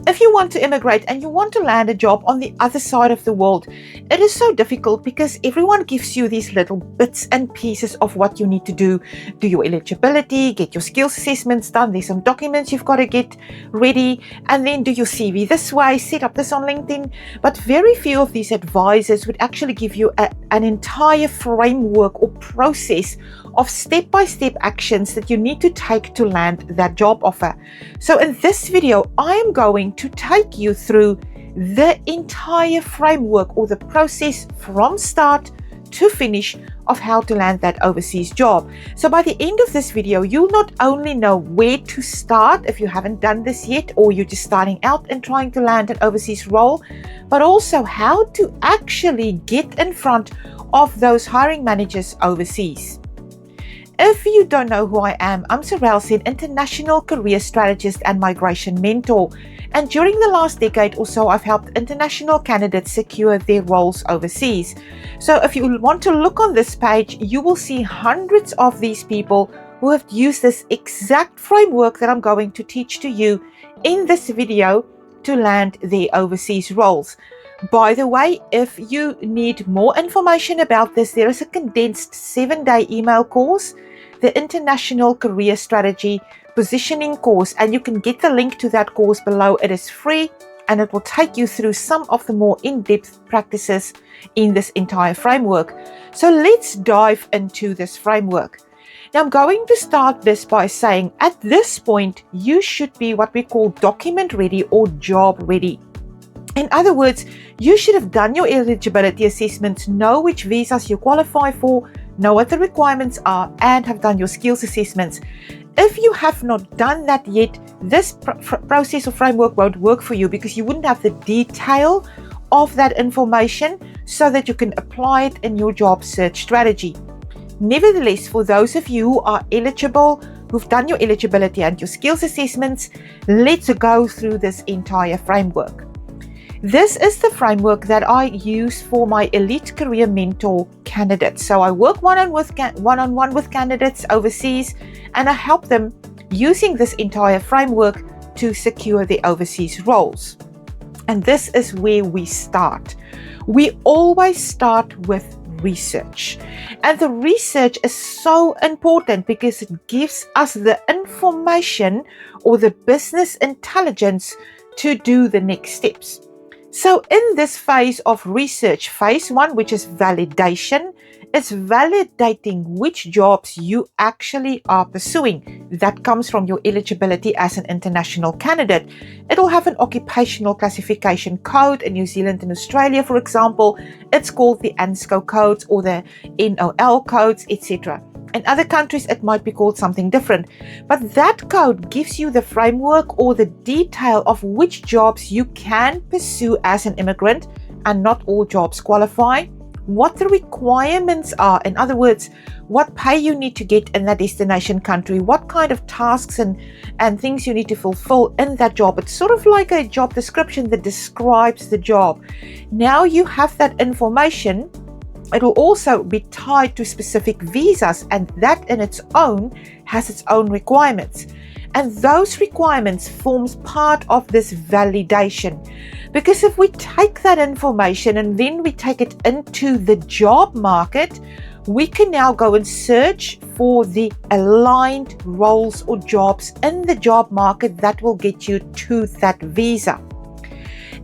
If you want to immigrate and you want to land a job on the other side of the world, it is so difficult because everyone gives you these little bits and pieces of what you need to do your eligibility, get your skills assessments done, there's some documents you've got to get ready, and then do your CV this way, set up this on LinkedIn. But very few of these advisors would actually give you an entire framework or process of step-by-step actions that you need to take to land that job offer. So in this video, I am going to take you through the entire framework or the process from start to finish of how to land that overseas job. So by the end of this video, you'll not only know where to start if you haven't done this yet, or you're just starting out and trying to land an overseas role, but also how to actually get in front of those hiring managers overseas. If you don't know who I am, I'm Sorrel Sen, international career strategist and migration mentor. And during the last decade or so, I've helped international candidates secure their roles overseas. So if you want to look on this page, you will see hundreds of these people who have used this exact framework that I'm going to teach to you in this video to land their overseas roles. By the way, if you need more information about this, there is a condensed 7-day email course, the International Career Strategy Positioning course, and you can get the link to that course below. It is free and it will take you through some of the more in-depth practices in this entire framework. So let's dive into this framework. Now I'm going to start this by saying at this point, you should be what we call document ready or job ready. In other words, you should have done your eligibility assessments, know which visas you qualify for, know what the requirements are, and have done your skills assessments. If you have not done that yet, this process or framework won't work for you because you wouldn't have the detail of that information so that you can apply it in your job search strategy. Nevertheless, for those of you who are eligible, who've done your eligibility and your skills assessments, let's go through this entire framework. This is the framework that I use for my elite career mentor candidates. So I work one-on-one with candidates overseas, and I help them using this entire framework to secure their overseas roles. And this is where we start. We always start with research. And the research is so important because it gives us the information or the business intelligence to do the next steps. So in this phase of research, phase 1, which is validation, is validating which jobs you actually are pursuing. That comes from your eligibility as an international candidate. It'll have an occupational classification code in New Zealand and Australia, for example. It's called the ANSCO codes or the NOL codes, etc. In other countries, it might be called something different. But that code gives you the framework or the detail of which jobs you can pursue as an immigrant, and not all jobs qualify, what the requirements are. In other words, what pay you need to get in that destination country, what kind of tasks and things you need to fulfill in that job. It's sort of like a job description that describes the job. Now you have that information. It will also be tied to specific visas, and that in its own has its own requirements. And those requirements forms part of this validation. Because if we take that information and then we take it into the job market, we can now go and search for the aligned roles or jobs in the job market that will get you to that visa.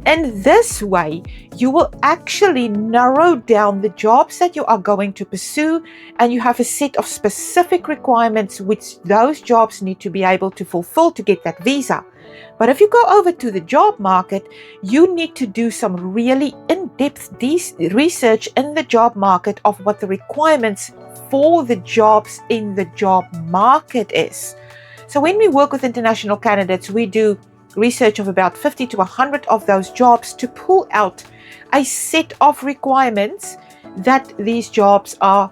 And this way, you will actually narrow down the jobs that you are going to pursue, and you have a set of specific requirements which those jobs need to be able to fulfill to get that visa. But if you go over to the job market, you need to do some really in-depth research in the job market of what the requirements for the jobs in the job market is. So when we work with international candidates, we do research of about 50 to 100 of those jobs to pull out a set of requirements that these jobs are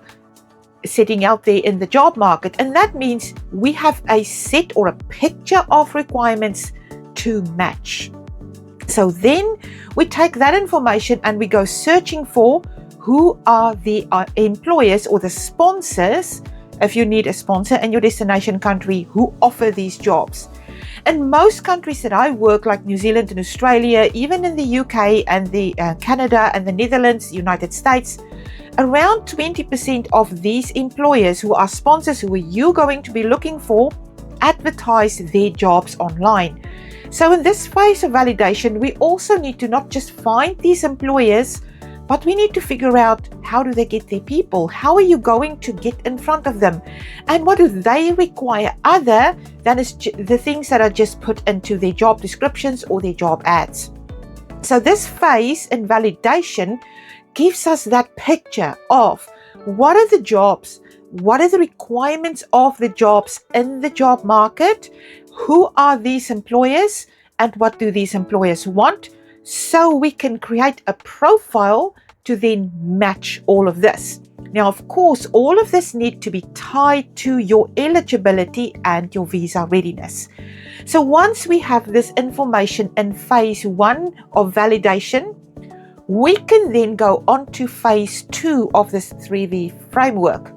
setting out there in the job market. And that means we have a set or a picture of requirements to match. So then we take that information and we go searching for who are the employers or the sponsors, if you need a sponsor in your destination country, who offer these jobs. In most countries that I work, like New Zealand and Australia, even in the UK and the Canada and the Netherlands, United States, around 20% of these employers who are sponsors, who are you going to be looking for, advertise their jobs online. So in this phase of validation, we also need to not just find these employers, but we need to figure out, how do they get their people? How are you going to get in front of them? And what do they require other than the things that are just put into their job descriptions or their job ads? So this phase in validation gives us that picture of what are the jobs, what are the requirements of the jobs in the job market, who are these employers, and what do these employers want, so we can create a profile to then match all of this. Now, of course, all of this needs to be tied to your eligibility and your visa readiness. So once we have this information in phase 1 of validation, we can then go on to phase 2 of this 3V framework.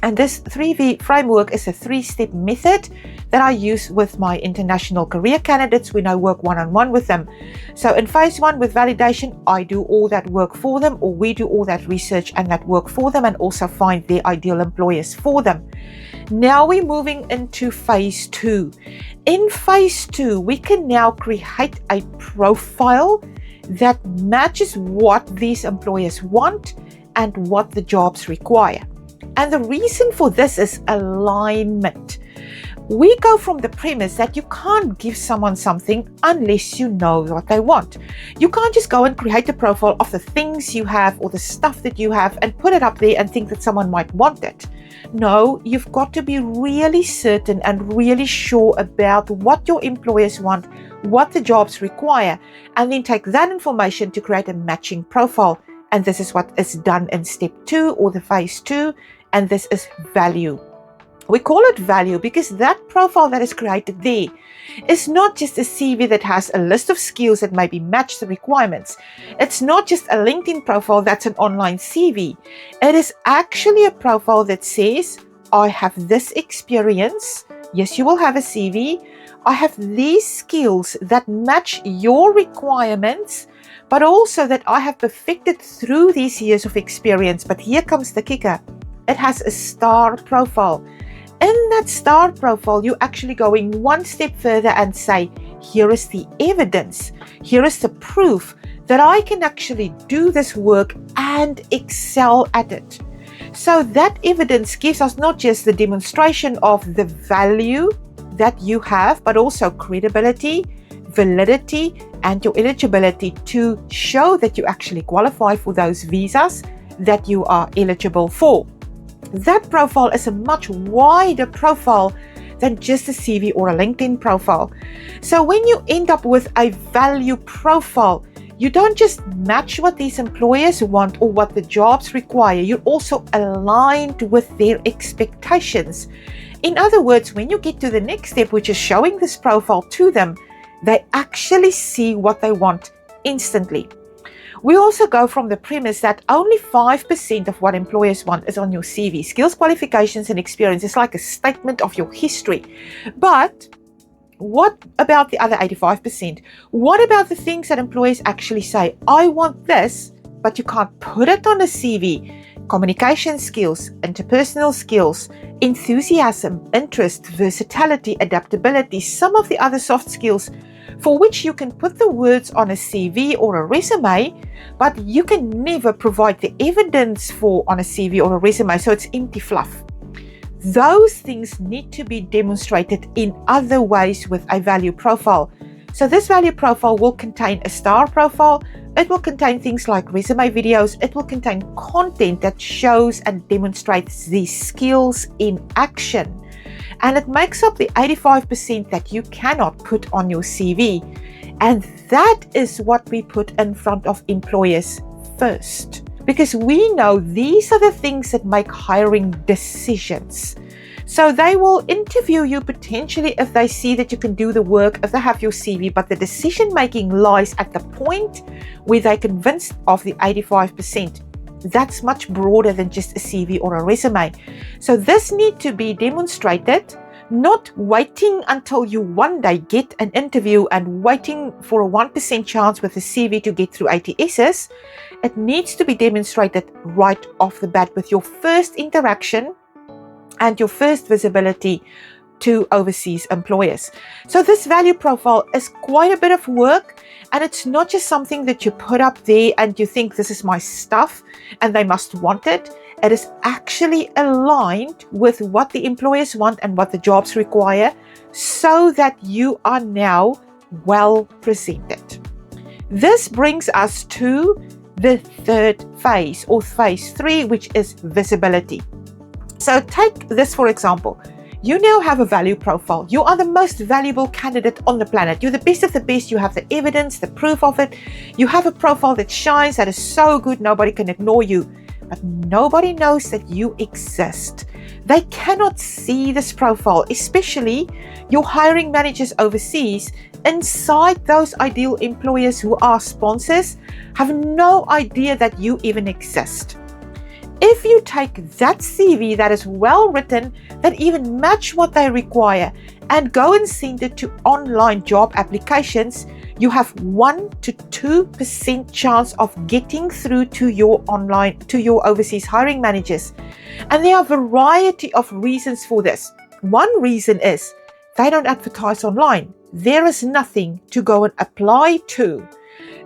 And this 3V framework is a 3-step method that I use with my international career candidates when I work one-on-one with them. So in phase 1 with validation, I do all that work for them, or we do all that research and that work for them, and also find their ideal employers for them. Now we're moving into phase 2. In phase 2, we can now create a profile that matches what these employers want and what the jobs require. And the reason for this is alignment. We go from the premise that you can't give someone something unless you know what they want. You can't just go and create a profile of the things you have or the stuff that you have and put it up there and think that someone might want it. No, you've got to be really certain and really sure about what your employers want, what the jobs require, and then take that information to create a matching profile. And this is what is done in step 2 or the phase 2, and this is value. We call it value because that profile that is created there is not just a CV that has a list of skills that maybe match the requirements. It's not just a LinkedIn profile that's an online CV. It is actually a profile that says, I have this experience. Yes, you will have a CV. I have these skills that match your requirements, but also that I have perfected through these years of experience. But here comes the kicker. It has a star profile. In that star profile, you're actually going one step further and say, here is the evidence, here is the proof that I can actually do this work and excel at it. So that evidence gives us not just the demonstration of the value that you have, but also credibility, validity, and your eligibility to show that you actually qualify for those visas that you are eligible for. That profile is a much wider profile than just a CV or a LinkedIn profile. So when you end up with a value profile, you don't just match what these employers want or what the jobs require, you're also aligned with their expectations. In other words, when you get to the next step, which is showing this profile to them, they actually see what they want instantly. We also go from the premise that only 5% of what employers want is on your CV. Skills, qualifications, and experience is like a statement of your history. But what about the other 85%? What about the things that employers actually say, I want this, but you can't put it on a CV? Communication skills, interpersonal skills, enthusiasm, interest, versatility, adaptability, some of the other soft skills for which you can put the words on a CV or a resume, but you can never provide the evidence for on a CV or a resume, so it's empty fluff. Those things need to be demonstrated in other ways with a value profile. So this value profile will contain a star profile, it will contain things like resume videos, it will contain content that shows and demonstrates these skills in action. And it makes up the 85% that you cannot put on your CV. And that is what we put in front of employers first. Because we know these are the things that make hiring decisions. So they will interview you potentially if they see that you can do the work, if they have your CV, but the decision making lies at the point where they're convinced of the 85%. That's much broader than just a CV or a resume. So this needs to be demonstrated Not waiting until you one day get an interview and waiting for a 1% chance with a CV to get through ATSs. It needs to be demonstrated right off the bat with your first interaction and your first visibility to overseas employers. So this value profile is quite a bit of work, and it's not just something that you put up there and you think this is my stuff and they must want it. It is actually aligned with what the employers want and what the jobs require, so that you are now well presented. This brings us to the third phase, or phase 3, which is visibility. So take this for example. You now have a value profile. You are the most valuable candidate on the planet. You're the best of the best. You have the evidence, the proof of it. You have a profile that shines, that is so good, nobody can ignore you. But nobody knows that you exist. They cannot see this profile, especially your hiring managers overseas inside those ideal employers who are sponsors have no idea that you even exist. If you take that CV that is well written, that even match what they require, and go and send it to online job applications, you have 1 to 2% chance of getting through to your overseas hiring managers. And there are a variety of reasons for this. One reason is they don't advertise online. There is nothing to go and apply to.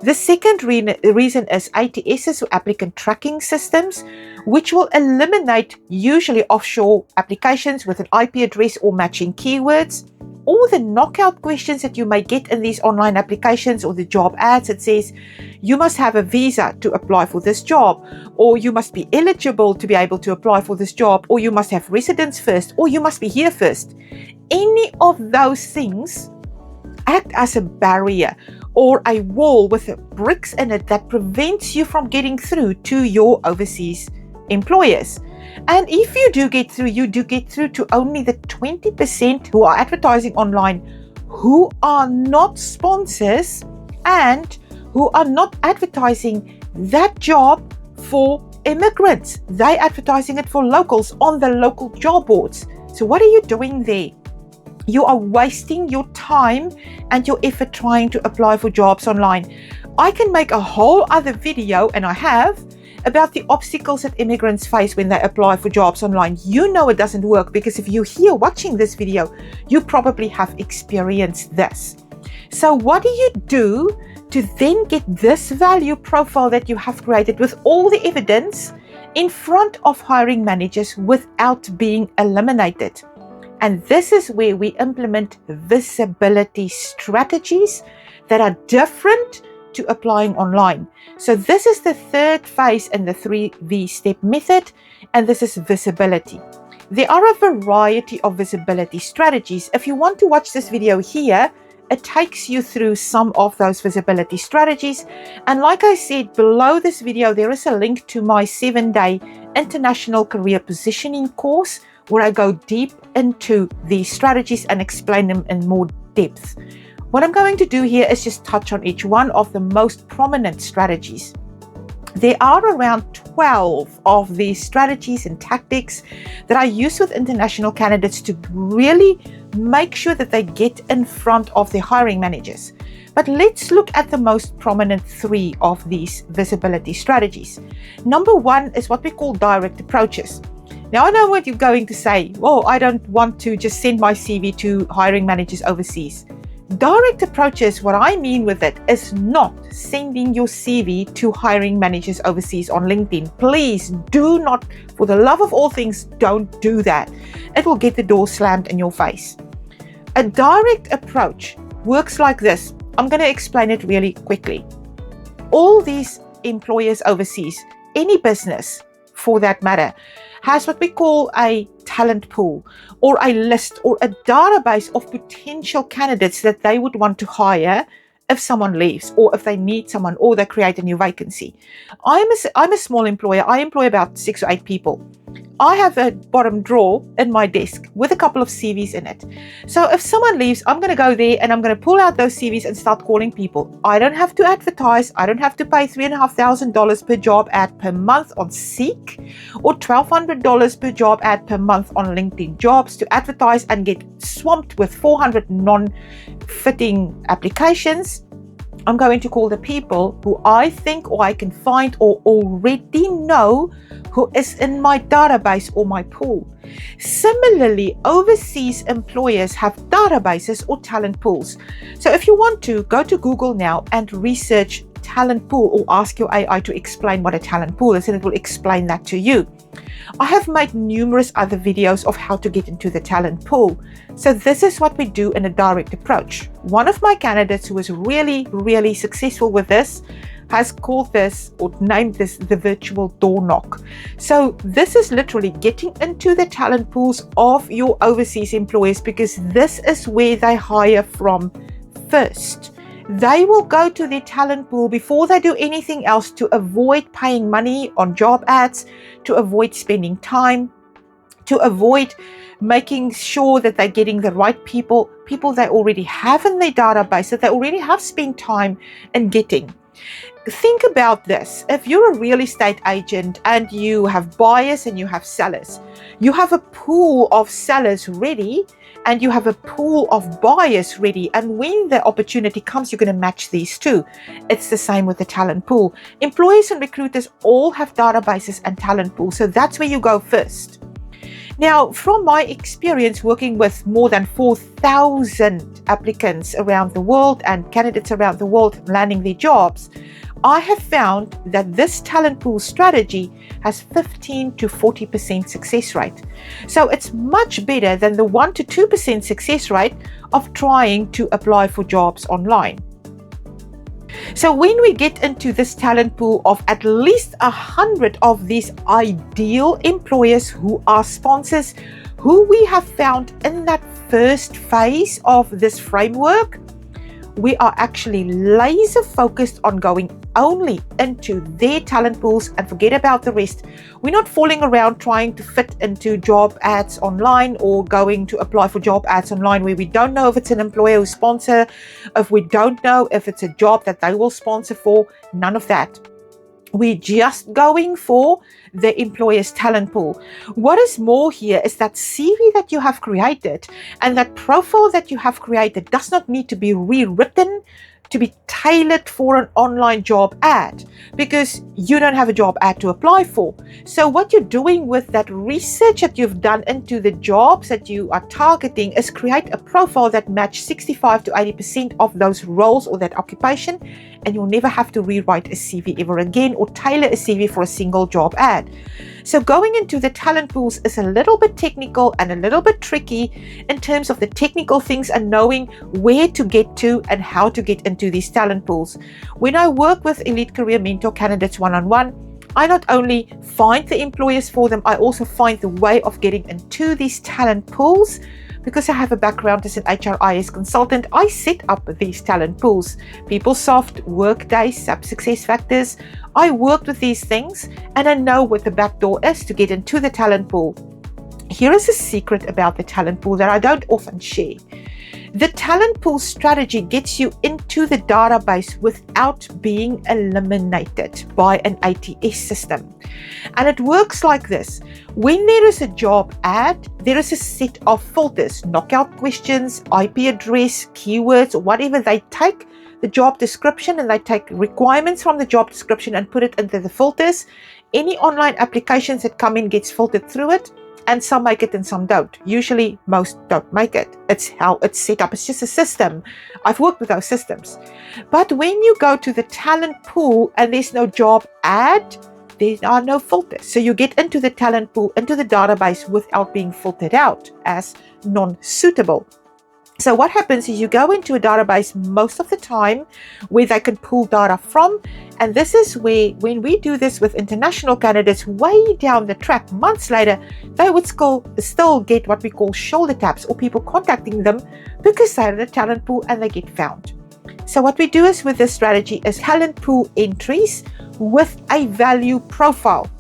The second reason is ATSs, or applicant tracking systems, which will eliminate usually offshore applications with an IP address or matching keywords. All the knockout questions that you may get in these online applications or the job ads, it says you must have a visa to apply for this job, or you must be eligible to be able to apply for this job, or you must have residence first, or you must be here first. Any of those things act as a barrier or a wall with bricks in it that prevents you from getting through to your overseas employers. And if you do get through, you do get through to only the 20% who are advertising online, who are not sponsors and who are not advertising that job for immigrants. They're advertising it for locals on the local job boards. So what are you doing there? You are wasting your time and your effort trying to apply for jobs online. I can make a whole other video, and I have, about the obstacles that immigrants face when they apply for jobs online. You know it doesn't work, because if you're here watching this video, you probably have experienced this. So what do you do to then get this value profile that you have created with all the evidence in front of hiring managers without being eliminated? And this is where we implement visibility strategies that are different to applying online. So this is the third phase in the 3V step method, and this is visibility. There are a variety of visibility strategies. If you want to watch this video here, it takes you through some of those visibility strategies. And like I said, below this video, there is a link to my 7-day international career positioning course, where I go deep into these strategies and explain them in more depth. What I'm going to do here is just touch on each one of the most prominent strategies. There are around 12 of these strategies and tactics that I use with international candidates to really make sure that they get in front of their hiring managers. But let's look at the most prominent 3 of these visibility strategies. Number 1 is what we call direct approaches. Now, I know what you're going to say. Well, I don't want to just send my CV to hiring managers overseas. Direct approaches, what I mean with it is not sending your CV to hiring managers overseas on LinkedIn. Please do not, for the love of all things, don't do that. It will get the door slammed in your face. A direct approach works like this. I'm going to explain it really quickly. All these employers overseas, any business for that matter, has what we call a talent pool, or a list, or a database of potential candidates that they would want to hire if someone leaves, or if they need someone, or they create a new vacancy. I'm a small employer. I employ about 6 or 8 people. I have a bottom drawer in my desk with a couple of CVs in it. So if someone leaves, I'm going to go there and I'm going to pull out those CVs and start calling people. I don't have to advertise. I don't have to pay $3,500 per job ad per month on Seek or $1,200 per job ad per month on LinkedIn Jobs to advertise and get swamped with 400 non-fitting applications. I'm going to call the people who I think or I can find or already know who is in my database or my pool. Similarly, overseas employers have databases or talent pools. So if you want to, go to Google now and research talent pool or ask your AI to explain what a talent pool is and it will explain that to you. I have made numerous other videos of how to get into the talent pool. So this is what we do in a direct approach. One of my candidates who was really successful with this has called this or named this the virtual door knock. So this is literally getting into the talent pools of your overseas employers because this is where they hire from first. They will go to their talent pool before they do anything else to avoid paying money on job ads, to avoid spending time, to avoid making sure that they're getting the right people they already have in their database, that they already have spent time in getting. Think about this. If you're a real estate agent and you have buyers and you have sellers, you have a pool of sellers ready and you have a pool of buyers ready. And when the opportunity comes, you're going to match these two. It's the same with the talent pool. Employers and recruiters all have databases and talent pools. So that's where you go first. Now, from my experience working with more than 4,000 applicants around the world and candidates around the world landing their jobs, I have found that this talent pool strategy has 15 to 40% success rate. So it's much better than the 1 to 2% success rate of trying to apply for jobs online. So when we get into this talent pool of at least 100 of these ideal employers who are sponsors, who we have found in that first phase of this framework, we are actually laser focused on going only into their talent pools and forget about the rest. We're not falling around trying to fit into job ads online or going to apply for job ads online where we don't know if it's an employer who sponsor, if we don't know if it's a job that they will sponsor for, none of that. We're just going for the employer's talent pool. What is more here is that CV that you have created and that profile that you have created does not need to be rewritten to be tailored for an online job ad because you don't have a job ad to apply for. So what you're doing with that research that you've done into the jobs that you are targeting is create a profile that matches 65 to 80% of those roles or that occupation, and you'll never have to rewrite a CV ever again or tailor a CV for a single job ad. So going into the talent pools is a little bit technical and a little bit tricky in terms of the technical things and knowing where to get to and how to get into these talent pools. When I work with Elite Career Mentor candidates one-on-one, I not only find the employers for them, I also find the way of getting into these talent pools. Because I have a background as an HRIS consultant, I set up these talent pools. PeopleSoft, Workday, SAP SuccessFactors. I worked with these things and I know what the back door is to get into the talent pool. Here is a secret about the talent pool that I don't often share. The talent pool strategy gets you into the database without being eliminated by an ATS system. And it works like this. When there is a job ad, there is a set of filters, knockout questions, IP address, keywords, or whatever. They take the job description and they take requirements from the job description and put it into the filters. Any online applications that come in gets filtered through it. And some make it and some don't. Usually most don't make it. It's how it's set up. It's just a system. I've worked with those systems. But when you go to the talent pool and there's no job ad, there are no filters. So you get into the talent pool, into the database without being filtered out as non-suitable. So what happens is you go into a database most of the time where they can pull data from. And this is where, when we do this with international candidates way down the track, months later, they would still get what we call shoulder taps or people contacting them because they're in a talent pool and they get found. So what we do is with this strategy is talent pool entries with a value profile.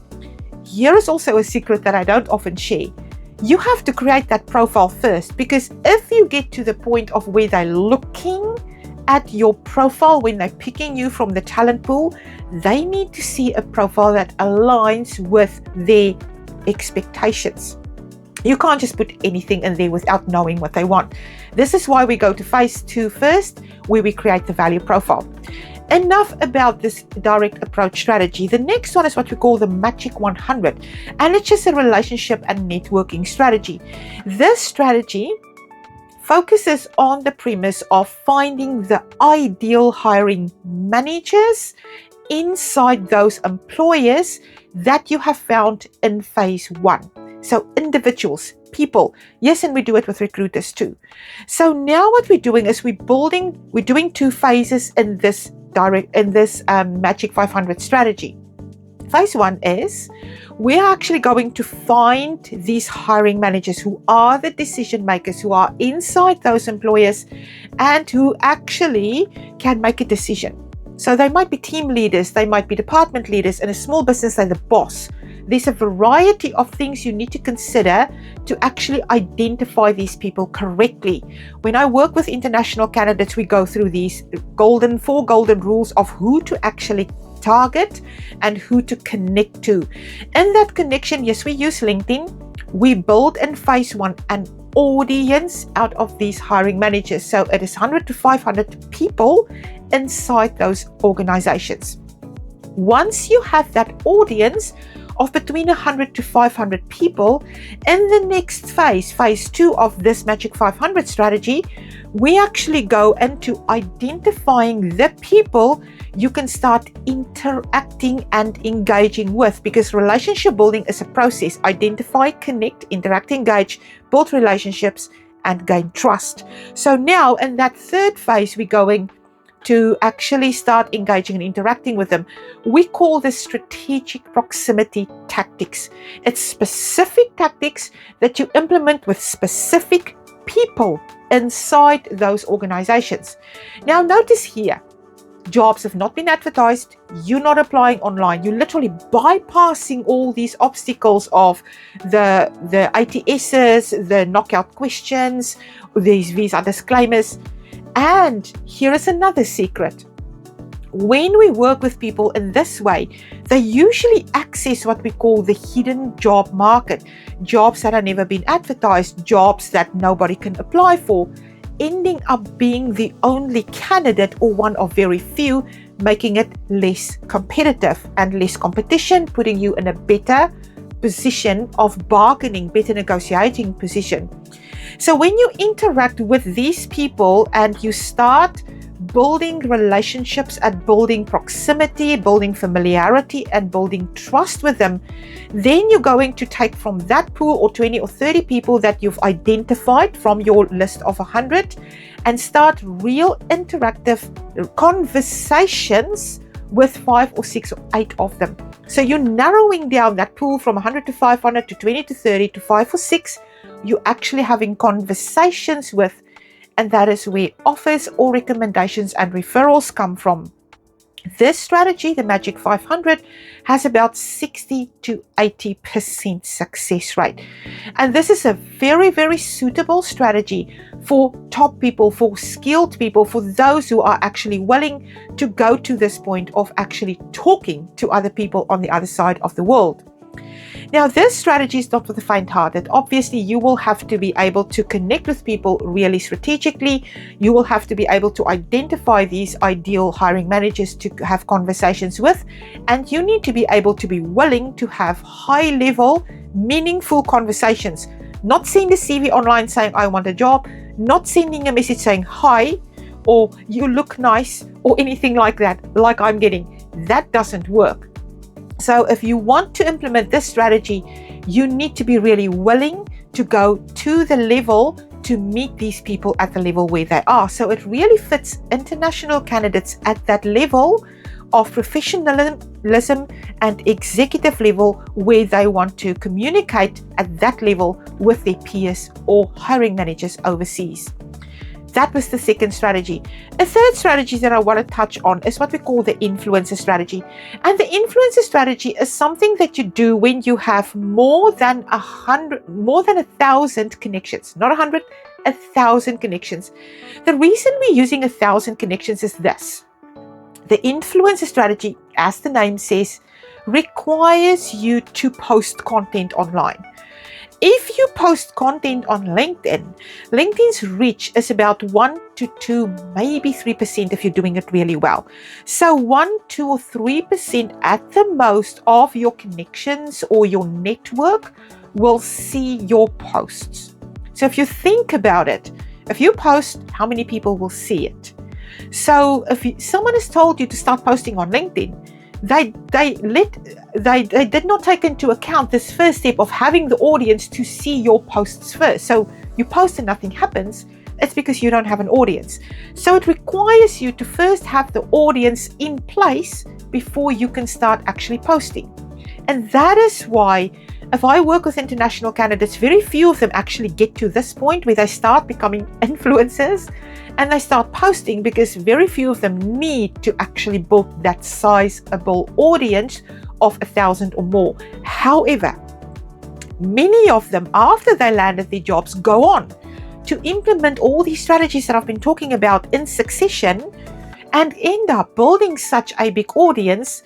here is also a secret that I don't often share. You have to create that profile first, because if you get to the point of where they're looking at your profile when they're picking you from the talent pool, they need to see a profile that aligns with their expectations. You can't just put anything in there without knowing what they want. This is why we go to phase 2 first, where we create the value profile. Enough about this direct approach strategy. The next one is what we call the Magic 100, and it's just a relationship and networking strategy. This strategy focuses on the premise of finding the ideal hiring managers inside those employers that you have found in phase 1. So individuals, people. Yes, and we do it with recruiters too. So now what we're doing is we're doing 2 phases in this Magic 500 strategy. Phase 1 is we're actually going to find these hiring managers who are the decision makers, who are inside those employers and who actually can make a decision. So they might be team leaders, they might be department leaders. In a small business, they're the boss. There's a variety of things you need to consider to actually identify these people correctly. When I work with international candidates, we go through these 4 golden rules of who to actually target and who to connect to. In that connection, yes, we use LinkedIn. We build in phase 1 an audience out of these hiring managers. So it is 100 to 500 people inside those organizations. Once you have that audience of between 100 to 500 people, in the next phase 2 of this Magic 500 strategy, we actually go into identifying the people you can start interacting and engaging with, because relationship building is a process. Identify, connect, interact, engage, build relationships, and gain trust. So now in that 3rd phase, we're going to actually start engaging and interacting with them. We call this strategic proximity tactics. It's specific tactics that you implement with specific people inside those organizations. Now notice here, jobs have not been advertised. You're not applying online. You're literally bypassing all these obstacles of the ATSs, the knockout questions, these visa disclaimers. And here is another secret. When we work with people in this way, they usually access what we call the hidden job market. Jobs that have never been advertised, jobs that nobody can apply for, ending up being the only candidate or one of very few, making it less competitive and less competition, putting you in a better position of bargaining, better negotiating position. So when you interact with these people and you start building relationships and building proximity, building familiarity and building trust with them, then you're going to take from that pool or 20 or 30 people that you've identified from your list of 100 and start real interactive conversations with 5 or 6 or 8 of them. So you're narrowing down that pool from 100 to 500 to 20 to 30 to 5 or 6. You're actually having conversations with, and that is where offers or recommendations and referrals come from. This strategy, the Magic 500, has about 60 to 80% success rate. And this is a very, very suitable strategy for top people, for skilled people, for those who are actually willing to go to this point of actually talking to other people on the other side of the world. Now, this strategy is not for the faint-hearted. Obviously, you will have to be able to connect with people really strategically. You will have to be able to identify these ideal hiring managers to have conversations with. And you need to be able to be willing to have high-level, meaningful conversations. Not send a CV online saying, I want a job. Not sending a message saying, hi, or you look nice, or anything like that, like I'm getting. That doesn't work. So if you want to implement this strategy, you need to be really willing to go to the level to meet these people at the level where they are. So it really fits international candidates at that level of professionalism and executive level where they want to communicate at that level with their peers or hiring managers overseas. That was the second strategy. A third strategy that I want to touch on is what we call the influencer strategy. And the influencer strategy is something that you do when you have more than 1,000 connections. Not 100, 1,000 connections. The reason we're using 1,000 connections is this. The influencer strategy, as the name says, requires you to post content online. If you post content on LinkedIn, LinkedIn's reach is about 1 to 2, maybe 3% if you're doing it really well. So 1, 2 or 3% at the most of your connections or your network will see your posts. So if you think about it, if you post, how many people will see it? So if someone has told you to start posting on LinkedIn, they did not take into account this first step of having the audience to see your posts first. So you post and nothing happens, it's because you don't have an audience. So it requires you to first have the audience in place before you can start actually posting. And that is why if I work with international candidates, very few of them actually get to this point where they start becoming influencers and they start posting, because very few of them need to actually build that sizable audience of 1,000 or more. However, many of them, after they landed their jobs, go on to implement all these strategies that I've been talking about in succession and end up building such a big audience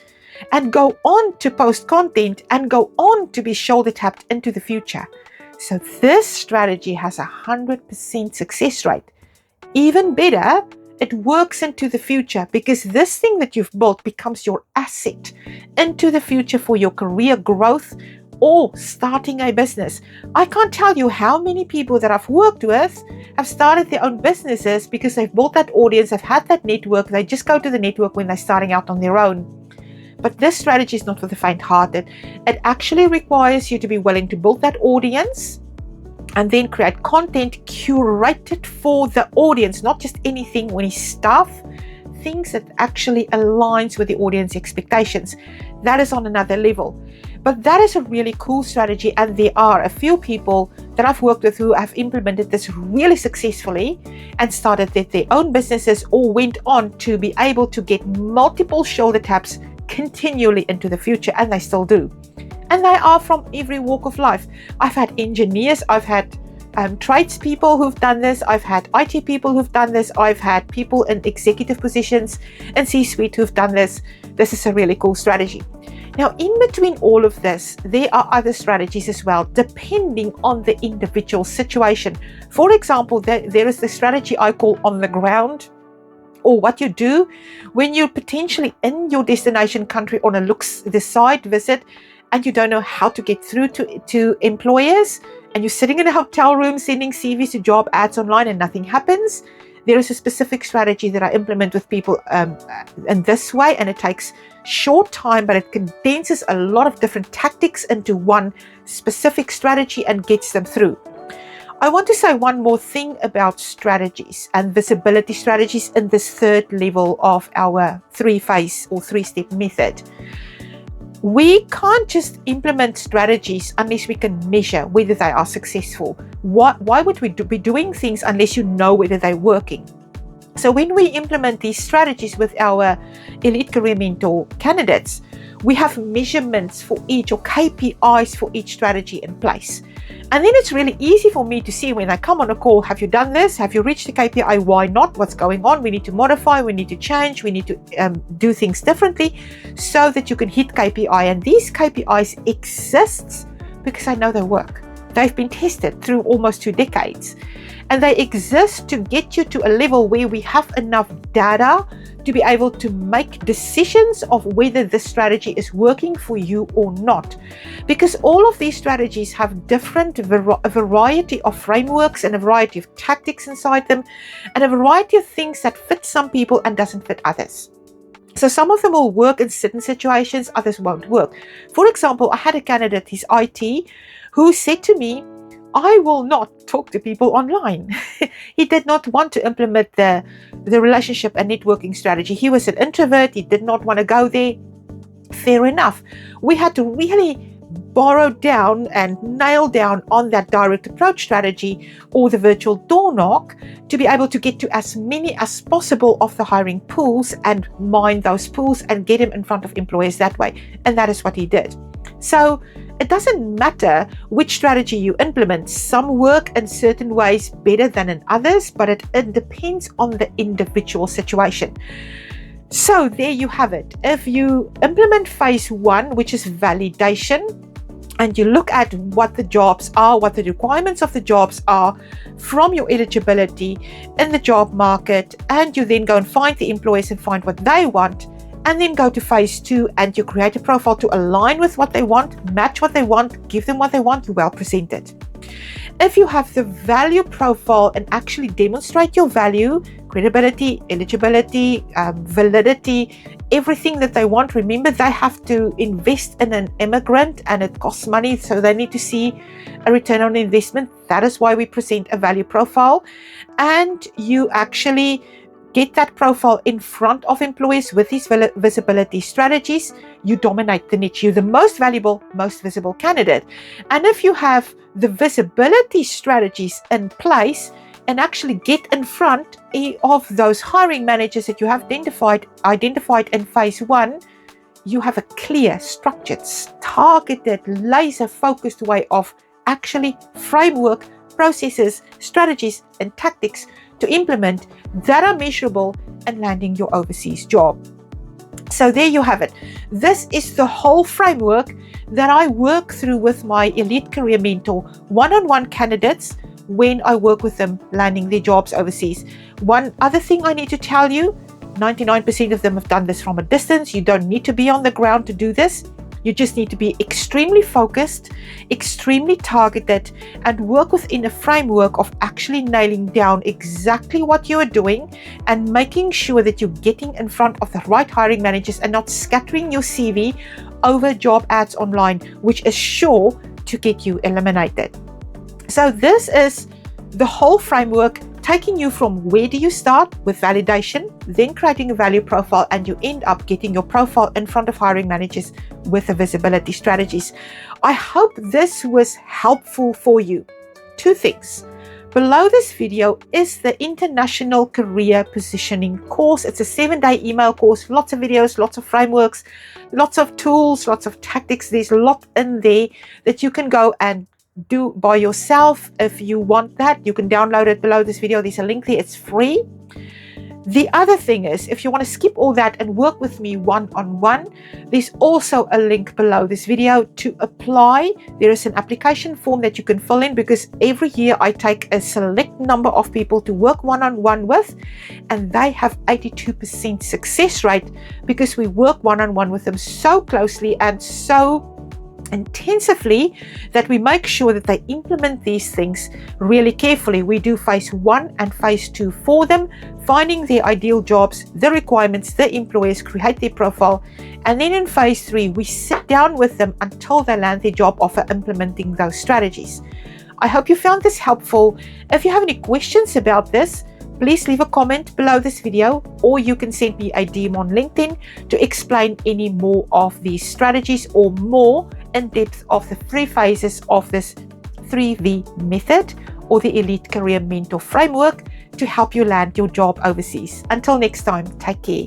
and go on to post content and go on to be shoulder tapped into the future. So this strategy has 100% success rate. Even better, it works into the future, because this thing that you've built becomes your asset into the future for your career growth or starting a business. I can't tell you how many people that I've worked with have started their own businesses because they've built that audience, they've had that network, they just go to the network when they're starting out on their own. But this strategy is not for the faint-hearted. It actually requires you to be willing to build that audience and then create content curated for the audience, not just anything, any stuff, things that actually aligns with the audience expectations. That is on another level. But that is a really cool strategy, and there are a few people that I've worked with who have implemented this really successfully and started their own businesses or went on to be able to get multiple shoulder taps continually into the future, and they still do. And they are from every walk of life. I've had engineers, I've had tradespeople who've done this, I've had IT people who've done this, I've had people in executive positions and C-suite who've done this. This is a really cool strategy. Now, in between all of this, there are other strategies as well, depending on the individual situation. For example, there is the strategy I call on the ground, or what you do when you're potentially in your destination country on a side visit and you don't know how to get through to employers, and you're sitting in a hotel room sending CVs to job ads online and nothing happens. There is a specific strategy that I implement with people in this way, and it takes short time, but it condenses a lot of different tactics into one specific strategy and gets them through. I want to say one more thing about strategies and visibility strategies in this third level of our 3-phase or 3-step method. We can't just implement strategies unless we can measure whether they are successful. Why would we be doing things unless you know whether they're working? So when we implement these strategies with our Elite Career Mentor candidates, we have measurements for each, or KPIs for each strategy in place. And then it's really easy for me to see when I come on a call, have you done this? Have you reached the KPI? Why not? What's going on? We need to modify, we need to change, we need to do things differently so that you can hit KPI. And these KPIs exist because I know they work. They've been tested through almost 2 decades. And they exist to get you to a level where we have enough data to be able to make decisions of whether this strategy is working for you or not. Because all of these strategies have a variety of frameworks and a variety of tactics inside them, and a variety of things that fit some people and doesn't fit others. So some of them will work in certain situations, others won't work. For example, I had a candidate, he's IT, who said to me, I will not talk to people online. He did not want to implement the relationship and networking strategy. He was an introvert. He did not want to go there. Fair enough. We had to really borrow down and nail down on that direct approach strategy or the virtual door knock to be able to get to as many as possible of the hiring pools and mine those pools and get them in front of employers that way. And that is what he did. So it doesn't matter which strategy you implement. Some work in certain ways better than in others, but it depends on the individual situation. So there you have it. If you implement phase 1, which is validation, and you look at what the jobs are, what the requirements of the jobs are from your eligibility in the job market, and you then go and find the employers and find what they want, and then go to phase 2 and you create a profile to align with what they want, match what they want, give them what they want, well presented. If you have the value profile and actually demonstrate your value, credibility, eligibility, validity, everything that they want, remember they have to invest in an immigrant and it costs money, so they need to see a return on investment. That is why we present a value profile, and you actually get that profile in front of employers with these visibility strategies. You dominate the niche. You're the most valuable, most visible candidate. And if you have the visibility strategies in place and actually get in front of those hiring managers that you have identified in phase 1, you have a clear, structured, targeted, laser-focused way of actually framework, processes, strategies, and tactics to implement that are measurable and landing your overseas job. So there you have it. This is the whole framework that I work through with my elite career mentor, one-on-one candidates when I work with them landing their jobs overseas. One other thing I need to tell you, 99% of them have done this from a distance. You don't need to be on the ground to do this. You just need to be extremely focused, extremely targeted, and work within a framework of actually nailing down exactly what you are doing and making sure that you're getting in front of the right hiring managers and not scattering your CV over job ads online, which is sure to get you eliminated. So this is the whole framework, taking you from where do you start with validation, then creating a value profile, and you end up getting your profile in front of hiring managers with the visibility strategies. I hope this was helpful for you. 2 things. Below this video is the International Career Positioning course. It's a 7-day email course, lots of videos, lots of frameworks, lots of tools, lots of tactics. There's a lot in there that you can go and do by yourself. If you want that, you can download it below this video. There's a link there. It's free. The other thing is, if you want to skip all that and work with me one-on-one, there's also a link below this video to apply. There is an application form that you can fill in, because every year I take a select number of people to work one-on-one with, and they have 82% success rate because we work one-on-one with them so closely and so intensively that we make sure that they implement these things really carefully. We do phase 1 and phase 2 for them, finding their ideal jobs, the requirements, the employers, create their profile, and then in phase 3 we sit down with them until they land their job offer, implementing those strategies. I hope you found this helpful. If you have any questions about this, please leave a comment below this video, or you can send me a DM on LinkedIn to explain any more of these strategies or more in depth of the 3 phases of this 3V method or the Elite Career Mentor Framework to help you land your job overseas. Until next time, take care.